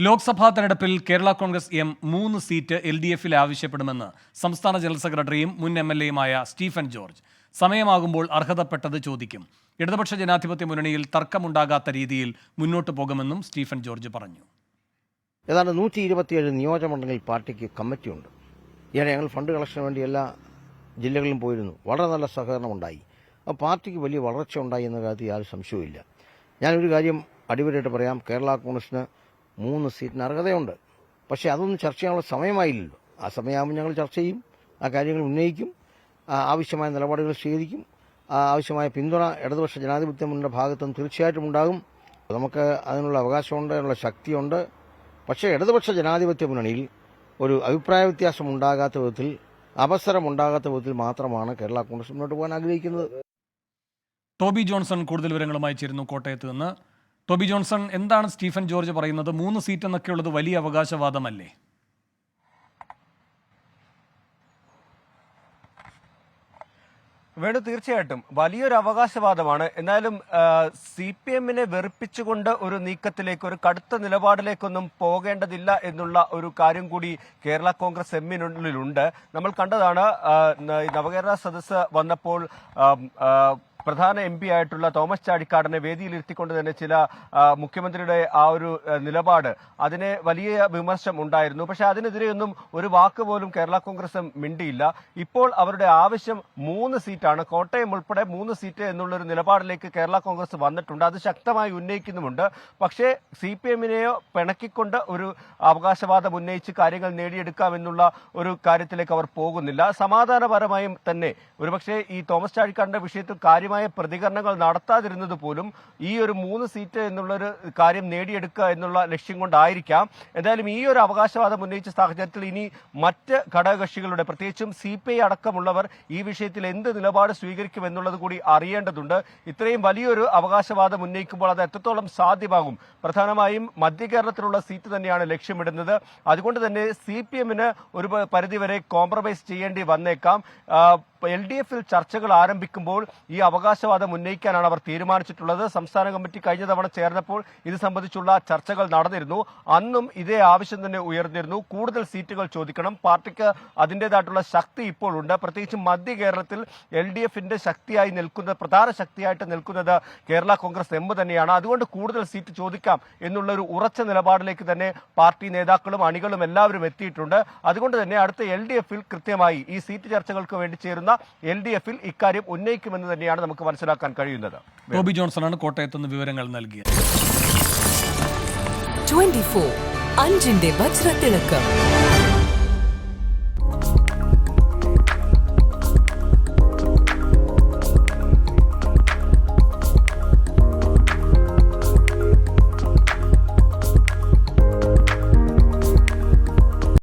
ലോക്സഭാ തെരഞ്ഞെടുപ്പിൽ Kerala Congress M 3 seat LDF-ൽ ആവശ്യപ്പെടുമെന്ന് സംസ്ഥാന general സെക്രട്ടറിയും മുൻ MLA-യുമായ സ്റ്റീഫൻ ജോർജ്. സമയമാകുമ്പോൾ അർഹതപ്പെട്ടത് ചോദിക്കും. ഇടതുപക്ഷ ജനാധിപത്യ മുന്നണിയിൽ തർക്കമുണ്ടാകാത്ത രീതിയിൽ മുന്നോട്ട് പോകുമെന്നും സ്റ്റീഫൻ ജോർജ് പറഞ്ഞു. ഏതാണ്ട് 127 നിയോജകമണ്ഡലങ്ങളിൽ പാർട്ടിക്ക് കമ്മിറ്റിയുണ്ട്. ഈയിടെ ഞങ്ങൾ ഫണ്ട് കളക്ഷന് വേണ്ടി എല്ലാ ജില്ലകളിലും പോയിരുന്നു. വളരെ നല്ല സഹകരണമുണ്ടായി. അപ്പോൾ പാർട്ടിക്ക് വലിയ വളർച്ച ഉണ്ടായി എന്ന കാര്യത്തിൽ യാതൊരു സംശയവുമില്ല. ഞാനൊരു കാര്യം അടിവരായിട്ട് പറയാം. കേരള കോൺഗ്രസിന് 3 സീറ്റിന് അർഹതയുണ്ട്. പക്ഷേ അതൊന്നും ചർച്ച ചെയ്യാനുള്ള സമയമായില്ലല്ലോ. ആ സമയമാകുമ്പോൾ ഞങ്ങൾ ചർച്ച ചെയ്യും, ആ കാര്യങ്ങൾ ഉന്നയിക്കും, ആവശ്യമായ നിലപാടുകൾ സ്വീകരിക്കും. ആവശ്യമായ പിന്തുണ ഇടതുപക്ഷ ജനാധിപത്യ മുന്നണിയുടെ ഭാഗത്തുനിന്ന് തീർച്ചയായിട്ടും ഉണ്ടാകും. നമുക്ക് അതിനുള്ള അവകാശമുണ്ട്, അതിനുള്ള ശക്തിയുണ്ട്. പക്ഷേ ഇടതുപക്ഷ ജനാധിപത്യ മുന്നണിയിൽ ഒരു അഭിപ്രായ വ്യത്യാസം ഉണ്ടാകാത്ത വിധത്തിൽ, അവസരമുണ്ടാകാത്ത വിധത്തിൽ മാത്രമാണ് കേരള കോൺഗ്രസ് മുന്നോട്ട് പോകാൻ ആഗ്രഹിക്കുന്നത്. ടോബി ജോൺസൺ കൂടുതൽ വിവരങ്ങളുമായി ചേരുന്നു കോട്ടയത്ത് നിന്ന്. ടോബി ജോൺസൺ, എന്താണ് സ്റ്റീഫൻ ജോർജ് പറയുന്നത്? 3 സീറ്റ് എന്നൊക്കെയുള്ളത് വലിയ അവകാശവാദമല്ലേ? വേണു, തീർച്ചയായിട്ടും വലിയൊരു അവകാശവാദമാണ്. എന്നാലും CPM-നെ വെറുപ്പിച്ചുകൊണ്ട് ഒരു നീക്കത്തിലേക്ക്, ഒരു കടുത്ത നിലപാടിലേക്കൊന്നും പോകേണ്ടതില്ല എന്നുള്ള ഒരു കാര്യം കൂടി കേരള കോൺഗ്രസ് എമ്മിനുള്ളിലുണ്ട്. നമ്മൾ കണ്ടതാണ് നവകേരള സദസ്സ് വന്നപ്പോൾ പ്രധാന MP ആയിട്ടുള്ള തോമസ് ചാഴിക്കാടനെ വേദിയിലിരുത്തിക്കൊണ്ട് തന്നെ ചില മുഖ്യമന്ത്രിയുടെ ആ ഒരു നിലപാട്, അതിന് വലിയ വിമർശനം ഉണ്ടായിരുന്നു. പക്ഷെ അതിനെതിരെയൊന്നും ഒരു വാക്ക് പോലും കേരള കോൺഗ്രസ് മിണ്ടിയില്ല. ഇപ്പോൾ അവരുടെ ആവശ്യം 3 സീറ്റാണ്, കോട്ടയം ഉൾപ്പെടെ 3 സീറ്റ് എന്നുള്ളൊരു നിലപാടിലേക്ക് കേരള കോൺഗ്രസ് വന്നിട്ടുണ്ട്. അത് ശക്തമായി ഉന്നയിക്കുന്നുമുണ്ട്. പക്ഷേ CPM-നെയോ പിണക്കിക്കൊണ്ട് ഒരു അവകാശവാദം ഉന്നയിച്ച് കാര്യങ്ങൾ നേടിയെടുക്കാമെന്നുള്ള ഒരു കാര്യത്തിലേക്ക് അവർ പോകുന്നില്ല. സമാധാനപരമായും തന്നെ ഒരുപക്ഷെ ഈ തോമസ് ചാഴിക്കാടന്റെ വിഷയത്തിൽ കാര്യമായ പ്രതികരണങ്ങൾ നടത്താതിരുന്നത് പോലും ഈ ഒരു 3 സീറ്റ് എന്നുള്ളൊരു കാര്യം നേടിയെടുക്കുക എന്നുള്ള ലക്ഷ്യം കൊണ്ടായിരിക്കാം. എന്തായാലും ഈ ഒരു അവകാശവാദം ഉന്നയിച്ച സാഹചര്യത്തിൽ ഇനി മറ്റ് ഘടകകക്ഷികളുടെ, പ്രത്യേകിച്ചും CPI അടക്കമുള്ളവർ ഈ വിഷയത്തിൽ എന്ത് നിലപാട് സ്വീകരിക്കുമെന്നുള്ളത് കൂടി അറിയേണ്ടതുണ്ട്. ഇത്രയും വലിയൊരു അവകാശവാദം ഉന്നയിക്കുമ്പോൾ അത് എത്രത്തോളം സാധ്യമാകും? പ്രധാനമായും മധ്യ കേരളത്തിലുള്ള സീറ്റ് തന്നെയാണ് ലക്ഷ്യമിടുന്നത്. അതുകൊണ്ട് തന്നെ CPM-ന് ഒരു പരിധിവരെ കോംപ്രമൈസ് ചെയ്യേണ്ടി വന്നേക്കാം. LDF-ൽ ചർച്ചകൾ ആരംഭിക്കുമ്പോൾ ഈ അവകാശവാദം ഉന്നയിക്കാനാണ് അവർ തീരുമാനിച്ചിട്ടുള്ളത്. സംസ്ഥാന കമ്മിറ്റി കഴിഞ്ഞ തവണ ചേർന്നപ്പോൾ ഇത് സംബന്ധിച്ചുള്ള ചർച്ചകൾ നടന്നിരുന്നു. അന്നും ഇതേ ആവശ്യം തന്നെ ഉയർന്നിരുന്നു. കൂടുതൽ സീറ്റുകൾ ചോദിക്കണം. പാർട്ടിക്ക് അതിൻ്റെതായിട്ടുള്ള ശക്തി ഇപ്പോൾ ഉണ്ട്. പ്രത്യേകിച്ച് മധ്യ കേരളത്തിൽ LDF-ന്റെ ശക്തിയായി നിൽക്കുന്നത്, പ്രധാന ശക്തിയായിട്ട് നിൽക്കുന്നത് കേരള കോൺഗ്രസ് എം തന്നെയാണ്. അതുകൊണ്ട് കൂടുതൽ സീറ്റ് ചോദിക്കാം എന്നുള്ള ഒരു ഉറച്ച നിലപാടിലേക്ക് തന്നെ പാർട്ടി നേതാക്കളും അണികളും എല്ലാവരും എത്തിയിട്ടുണ്ട്. അതുകൊണ്ട് തന്നെ അടുത്ത LDF-ൽ കൃത്യമായി ഈ സീറ്റ് ചർച്ചകൾക്ക് വേണ്ടി ചേരുന്ന LDF-ൽ ഇക്കാര്യം ഉന്നയിക്കുമെന്ന് തന്നെയാണ് നമുക്ക് മനസ്സിലാക്കാൻ കഴിയുന്നത്. ടോബി ജോൺസണാണ് കോട്ടയത്ത് നിന്ന് വിവരങ്ങൾ നൽകിയത്. 24 അഞ്ചിന്റെ വജ്രത്തിളക്കം.